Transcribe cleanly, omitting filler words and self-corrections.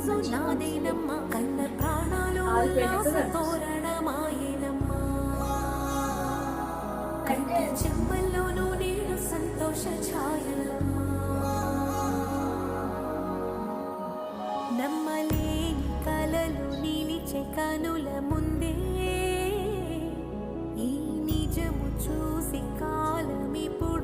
రోజు నాదేనమ్మా కన్న ప్రాణాలు ఉల్లాస తోరణమాయేనమ్మా కంటి చెమ్మల్లోనూ నేను సంతోష ఛాయలమ్మా నమ్మలేని కలలు నిలిచే కనుల ముందే ఈ నిజము చూసి కాలమిప్పుడు